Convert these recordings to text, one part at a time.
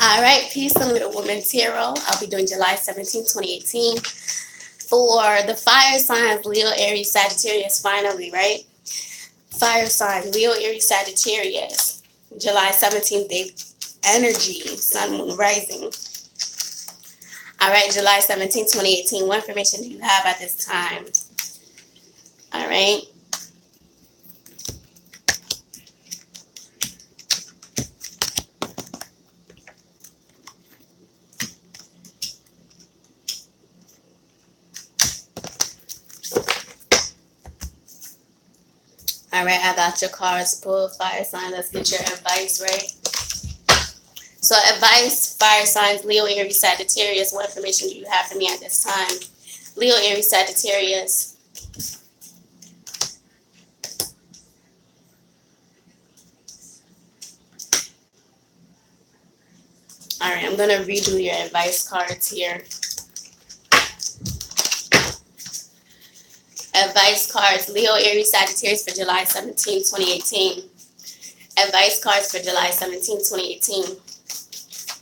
All right, peace and little woman tarot. I'll be doing July 17, 2018. For the fire signs, Leo, Aries, Sagittarius, finally, right? Fire signs, Leo, Aries, Sagittarius. July 17th, day energy, sun, moon, rising. All right, July 17, 2018. What information do you have at this time? All right. All right, I got your cards pulled, fire sign. Let's get your advice, right? So advice, fire signs, Leo, Aries, Sagittarius. What information do you have for me at this time? Leo, Aries, Sagittarius. All right, I'm going to redo your advice cards here. Advice cards, Leo, Aries, Sagittarius for July 17, 2018. Advice cards for July 17, 2018.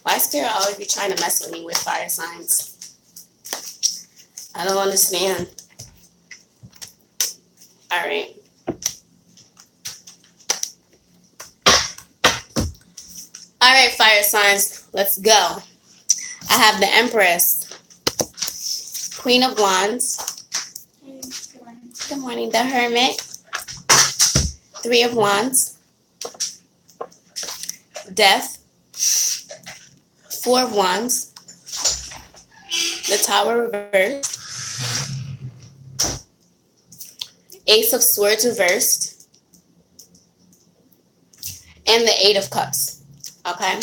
Why Spirit always be trying to mess with me with fire signs? I don't understand. All right. All right, fire signs, let's go. I have the Empress, Queen of Wands. Good morning. The Hermit, Three of Wands, Death, Four of Wands, the Tower reversed, Ace of Swords reversed, and the Eight of Cups. Okay?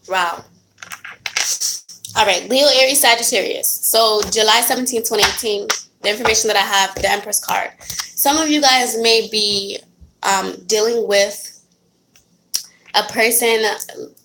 Wow. All right, Leo, Aries, Sagittarius. So July 17, 2018, the information that I have, the Empress card. Some of you guys may be dealing with a person.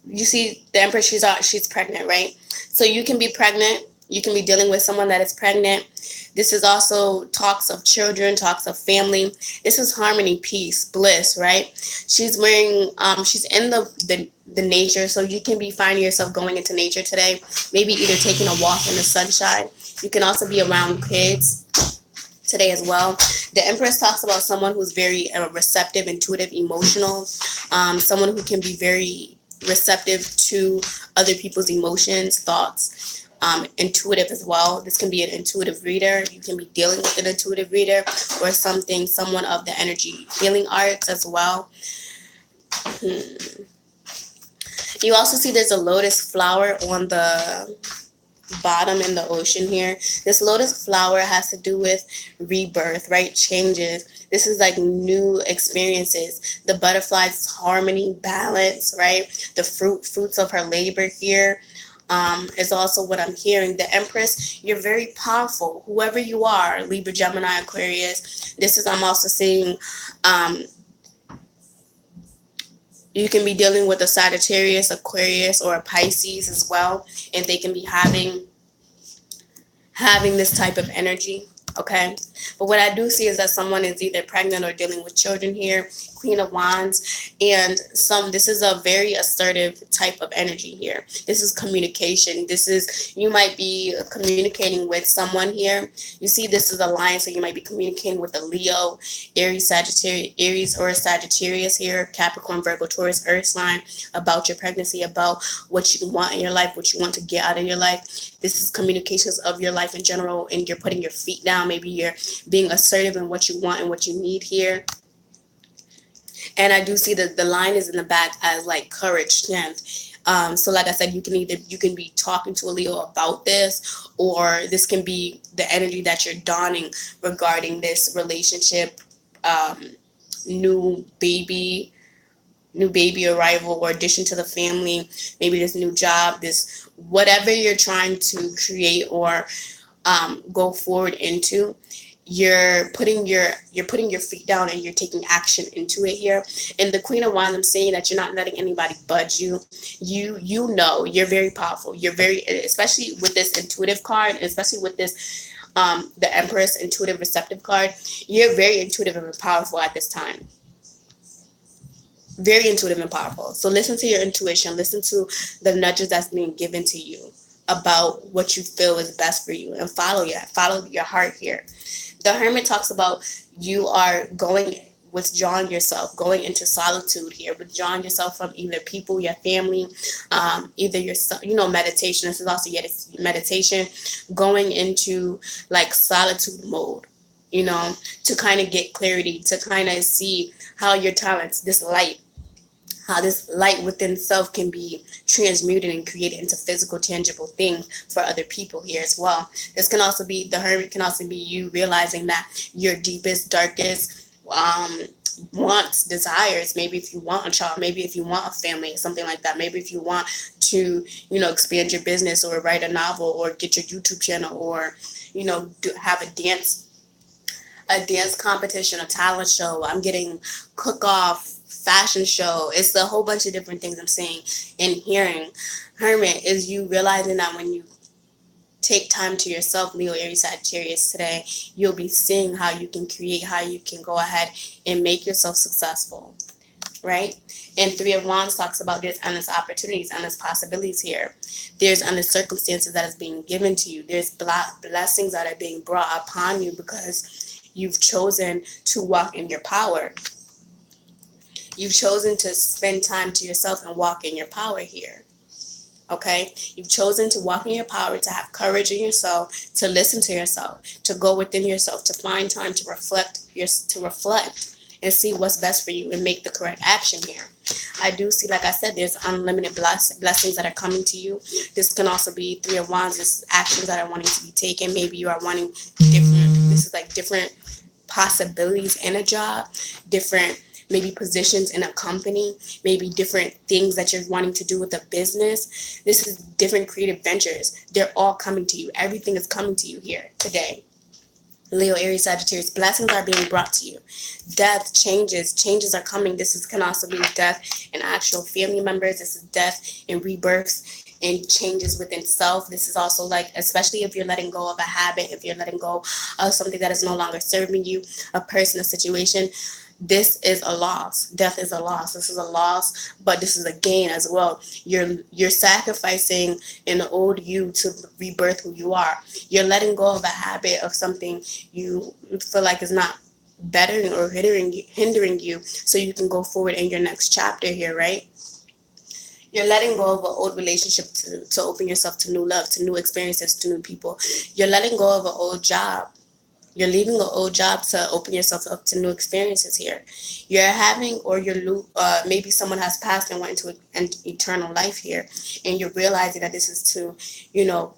You see the Empress, she's pregnant, right? So you can be pregnant. You can be dealing with someone that is pregnant. This is also talks of children, talks of family. This is harmony, peace, bliss, right? She's wearing, she's in the nature, so you can be finding yourself going into nature today. Maybe either taking a walk in the sunshine. You can also be around kids today as well. The Empress talks about someone who's very receptive, intuitive, emotional, someone who can be very receptive to other people's emotions, thoughts. Intuitive as well. This can be an intuitive reader. You can be dealing with an intuitive reader or someone of the energy healing arts as well. You also see there's a lotus flower on the bottom in the ocean here. This lotus flower has to do with rebirth, right? Changes. This is like new experiences. The butterflies, harmony, balance, right? The fruits of her labor here. Is also what I'm hearing. The Empress, you're very powerful. Whoever you are, Libra, Gemini, Aquarius. I'm also seeing you can be dealing with a Sagittarius, Aquarius, or a Pisces as well, and they can be having this type of energy. Okay, but what I do see is that someone is either pregnant or dealing with children here. Queen of Wands, and this is a very assertive type of energy here. This is communication. You might be communicating with someone here. You see, this is a line, so you might be communicating with a Leo, Aries, Aries or Sagittarius here, Capricorn, Virgo, Taurus, Earth sign, about your pregnancy, about what you want in your life, what you want to get out of your life. This is communications of your life in general, and you're putting your feet down. Maybe you're being assertive in what you want and what you need here. And I do see that the line is in the back as like courage, strength. So like I said, you can be talking to a Leo about this, or this can be the energy that you're donning regarding this relationship, new baby arrival or addition to the family, maybe this new job, this whatever you're trying to create or go forward into. You're putting your feet down and you're taking action into it here. And the Queen of Wands, I'm saying that you're not letting anybody budge you. You know you're very powerful. You're very, especially with this intuitive card, especially with this the Empress intuitive receptive card. You're very intuitive and powerful at this time. very intuitive and powerful. So listen to your intuition. Listen to the nudges that's being given to you about what you feel is best for you, and follow your heart here. The Hermit talks about you are withdrawing yourself, going into solitude here, withdrawing yourself from either people, your family, either your, meditation. This is also yet meditation, going into like solitude mode, to kind of get clarity, to kind of see how your talents, how this light within self can be transmuted and created into physical, tangible things for other people here as well. The Hermit can also be you realizing that your deepest, darkest wants, desires, maybe if you want a child, maybe if you want a family, something like that, maybe if you want to, expand your business or write a novel or get your YouTube channel or, have a dance competition, a talent show. I'm getting cook-off, fashion show. It's a whole bunch of different things I'm saying and hearing. Hermit is you realizing that when you take time to yourself, Leo, Aries, Sagittarius today, you'll be seeing how you can create, how you can go ahead and make yourself successful, right? And Three of Wands talks about there's endless opportunities, endless possibilities here. There's endless circumstances that is being given to you. There's blessings that are being brought upon you because you've chosen to walk in your power. You've chosen to spend time to yourself and walk in your power here. Okay? You've chosen to walk in your power, to have courage in yourself, to listen to yourself, to go within yourself, to find time to reflect and see what's best for you and make the correct action here. I do see, like I said, there's unlimited blessings that are coming to you. This can also be Three of Wands, this actions that are wanting to be taken. Maybe you are wanting different possibilities in a job, different maybe positions in a company, maybe different things that you're wanting to do with a business. This is different creative ventures. They're all coming to you. Everything is coming to you here today. Leo, Aries, Sagittarius, blessings are being brought to you. Death, changes are coming. Can also be death in actual family members. This is death and rebirths and changes within self. This is also like, especially if you're letting go of a habit, if you're letting go of something that is no longer serving you, a person, a situation. This is a loss. Death is a loss. This is a loss, but this is a gain as well. You're sacrificing an old you to rebirth who you are. You're letting go of a habit of something you feel like is not bettering or hindering you, so you can go forward in your next chapter here, right? You're letting go of an old relationship to open yourself to new love, to new experiences, to new people. You're letting go of an old job. You're leaving an old job to open yourself up to new experiences here. You're having, or maybe someone has passed and went into an eternal life here, and you're realizing that this is to,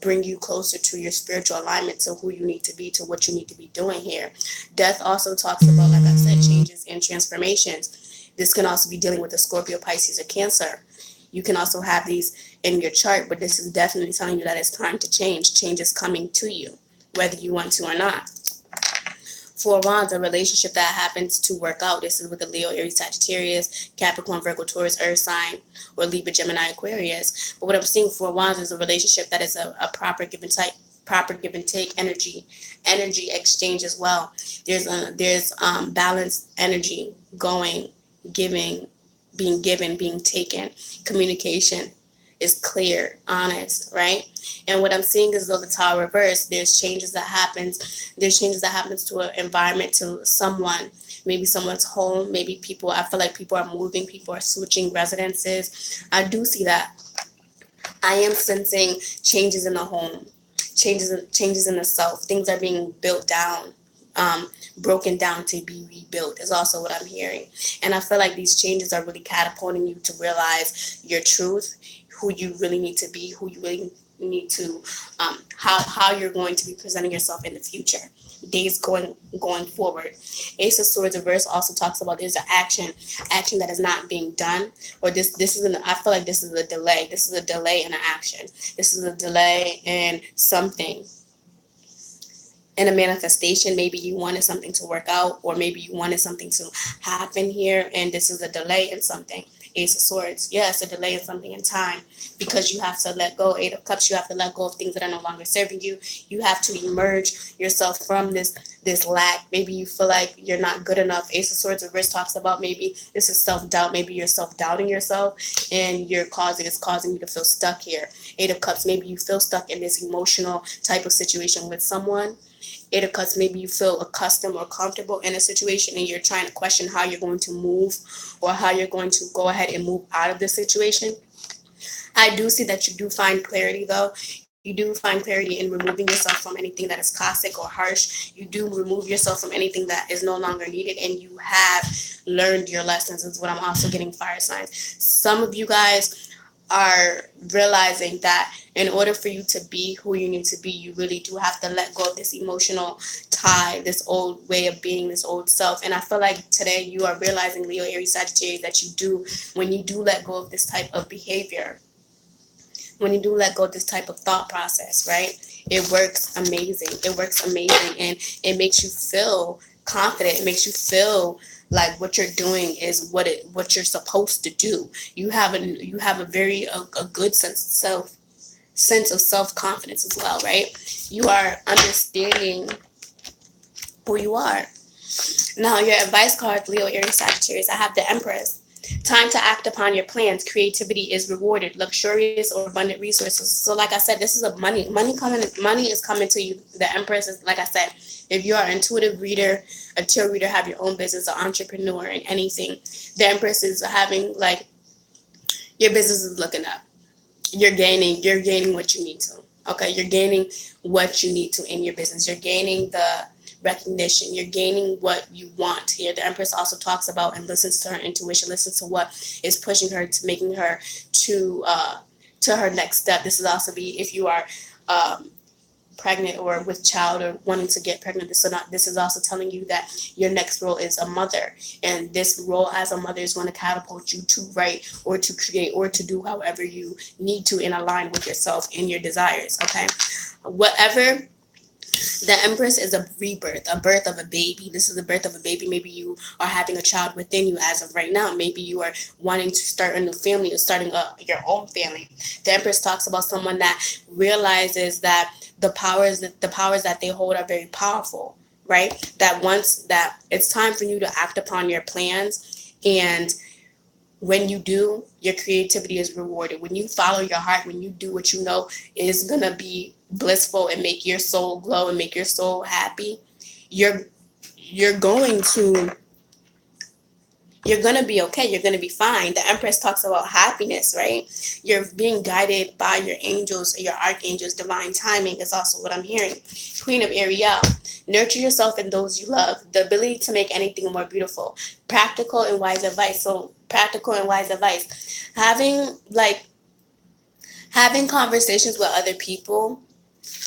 bring you closer to your spiritual alignment, to who you need to be, to what you need to be doing here. Death also talks about, like I said, changes and transformations. This can also be dealing with a Scorpio, Pisces, or Cancer. You can also have these in your chart, but this is definitely telling you that it's time to change. Change is coming to you, whether you want to or not. Four of Wands, a relationship that happens to work out. This is with the Leo, Aries, Sagittarius, Capricorn, Virgo, Taurus, Earth sign, or Libra, Gemini, Aquarius. But what I'm seeing for Wands is a relationship that is a proper give and take energy exchange as well. There's balanced energy going, giving, being given, being taken. Communication is clear, honest, right? And what I'm seeing is, though the Tower reverse, there's changes that happens to an environment, to someone, maybe someone's home, maybe I feel like people are moving, people are switching residences. I do see that. I am sensing changes in the home, changes in the self. Things are being built down, broken down to be rebuilt is also what I'm hearing. And I feel like these changes are really catapulting you to realize your truth, who you really need to be, who you really need to, how you're going to be presenting yourself in the future, days going forward. Ace of Swords reverse also talks about there's an action that is not being done, or I feel like this is a delay. This is a delay in an action. This is a delay in something. in a manifestation. Maybe you wanted something to work out, or maybe you wanted something to happen here, and this is a delay in something. Ace of Swords, yes, a delay in something in time, because you have to let go. Eight of Cups, you have to let go of things that are no longer serving you. You have to emerge yourself from this lack. Maybe you feel like you're not good enough. Ace of Swords reverse talks about maybe this is self-doubt. Maybe you're self-doubting yourself, and it's causing you to feel stuck here. Eight of Cups, maybe you feel stuck in this emotional type of situation with someone. Eight of Cups, maybe you feel accustomed or comfortable in a situation, and you're trying to question how you're going to move, or how you're going to go ahead and move out of the situation. I do see that you do find clarity, though. You do find clarity in removing yourself from anything that is toxic or harsh. You do remove yourself from anything that is no longer needed, and you have learned your lessons, is what I'm also getting, fire signs. Some of you guys are realizing that in order for you to be who you need to be, you really do have to let go of this emotional tie, this old way of being, this old self. And I feel like today you are realizing, Leo, Aries, Sagittarius, that you do, when you do let go of this type of behavior, when you do let go of this type of thought process, right? It works amazing. It works amazing, and it makes you feel confident. It makes you feel like what you're doing is what you're supposed to do. You have a very good sense of self-confidence as well, right? You are understanding who you are. Now, your advice card, Leo, Aries, Sagittarius, I have the Empress. Time to act upon your plans. Creativity is rewarded. Luxurious or abundant resources. So, like I said, this is a money is coming to you. The Empress is, like I said, if you are an intuitive reader, a tarot reader, have your own business, an entrepreneur in anything, the Empress is having, like, your business is looking up. You're gaining what you need to. Okay, you're gaining what you need to in your business. You're gaining the recognition. You're gaining what you want here. The Empress also talks about and listens to her intuition, listens to what is pushing her to making her to her next step. This is also be if you are pregnant or with child or wanting to get pregnant. This is also telling you that your next role is a mother, and this role as a mother is going to catapult you to write or to create or to do however you need to in align with yourself and your desires. Okay, whatever. The Empress is a rebirth, a birth of a baby. This is the birth of a baby. Maybe you are having a child within you as of right now. Maybe you are wanting to start a new family or starting your own family. The Empress talks about someone that realizes that the powers that they hold are very powerful, right? That once that it's time for you to act upon your plans, and when you do, your creativity is rewarded. When you follow your heart, when you do what you know is going to be blissful and make your soul glow and make your soul happy, you're going to be okay. You're going to be fine. The Empress talks about happiness, right? You're being guided by your angels, your archangels. Divine timing is also what I'm hearing. Queen of Ariel. Nurture yourself and those you love. The ability to make anything more beautiful. Practical and wise advice. So practical and wise advice. Having conversations with other people,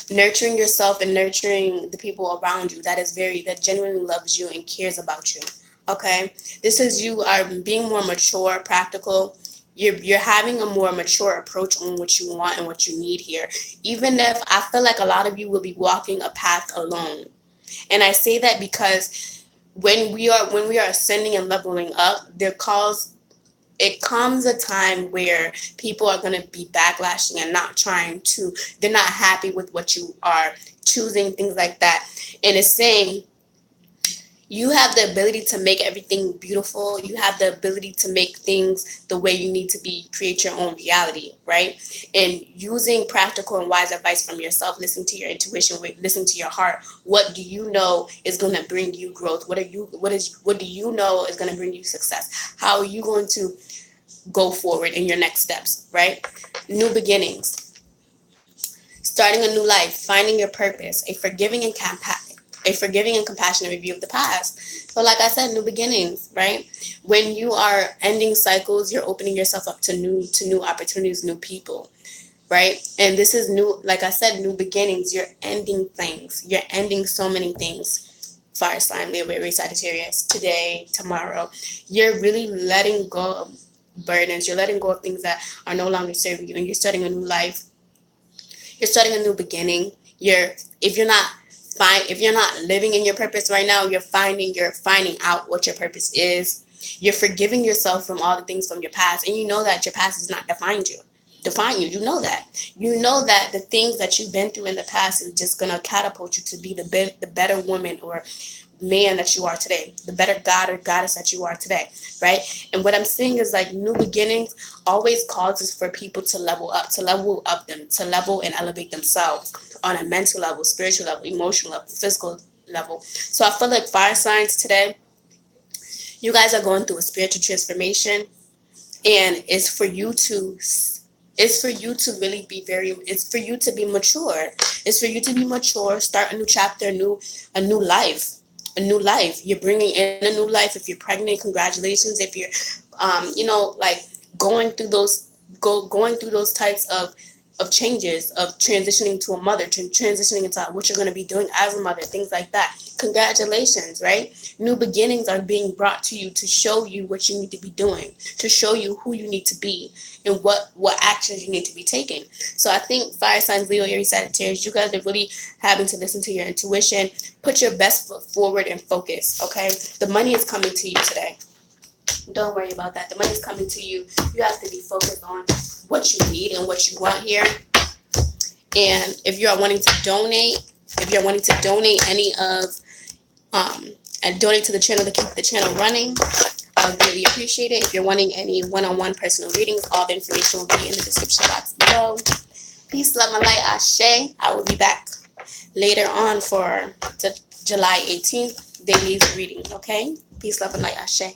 nurturing yourself and nurturing the people around you that genuinely loves you and cares about you. Okay, this is you are being more mature, practical. You're having a more mature approach on what you want and what you need here. Even if I feel like a lot of you will be walking a path alone, and I say that because when we are ascending and leveling up, it comes a time where people are going to be backlashing and they're not happy with what you are choosing, things like that. And it's saying you have the ability to make everything beautiful. You have the ability to make things the way you need to be, create your own reality, right? And using practical and wise advice from yourself, listen to your intuition, listen to your heart. What do you know is going to bring you growth? What do you know is going to bring you success? How are you going to go forward in your next steps, right? New beginnings, starting a new life, finding your purpose, a forgiving and compassionate review of the past. So like I said, new beginnings, right? When you are ending cycles, you're opening yourself up to new opportunities, new people, right? And this is new, like I said, new beginnings. You're ending things. You're ending so many things. Fire sign, Leo, Aries, Sagittarius, today, tomorrow. You're really letting go of burdens. You're letting go of things that are no longer serving you, and you're starting a new life. You're starting a new beginning. If you're not if you're not living in your purpose right now, you're finding out what your purpose is. You're forgiving yourself from all the things from your past, and you know that your past has not defined you. You know that. You know that the things that you've been through in the past is just gonna catapult you to be the better woman or man that you are today, the better god or goddess that you are today, right? And what I'm saying is, like, new beginnings always causes for people to level up, to level and elevate themselves on a mental level, spiritual level, emotional level, physical level. So I feel like fire signs today, you guys are going through a spiritual transformation, and it's for you to really be it's for you to be mature. It's for you to be mature, start a new chapter, a new life. You're bringing in a new life. If you're pregnant, congratulations. If you're like going through those types of changes, of transitioning to a mother, transitioning into what you're going to be doing as a mother, things like that. Congratulations, right? New beginnings are being brought to you to show you what you need to be doing, to show you who you need to be, and what actions you need to be taking. So I think fire signs, Leo, Aries, Sagittarius, you guys are really having to listen to your intuition, put your best foot forward, and focus, okay? The money is coming to you today. Don't worry about that. The money's coming to you. You have to be focused on what you need and what you want here. And if you're wanting to donate, any of and donate to the channel to keep the channel running, I would really appreciate it. If you're wanting any one-on-one personal readings, all the information will be in the description box below. Peace, love, and light, Ashe. I will be back later on for the July 18th daily reading, okay? Peace, love, and light, Ashe.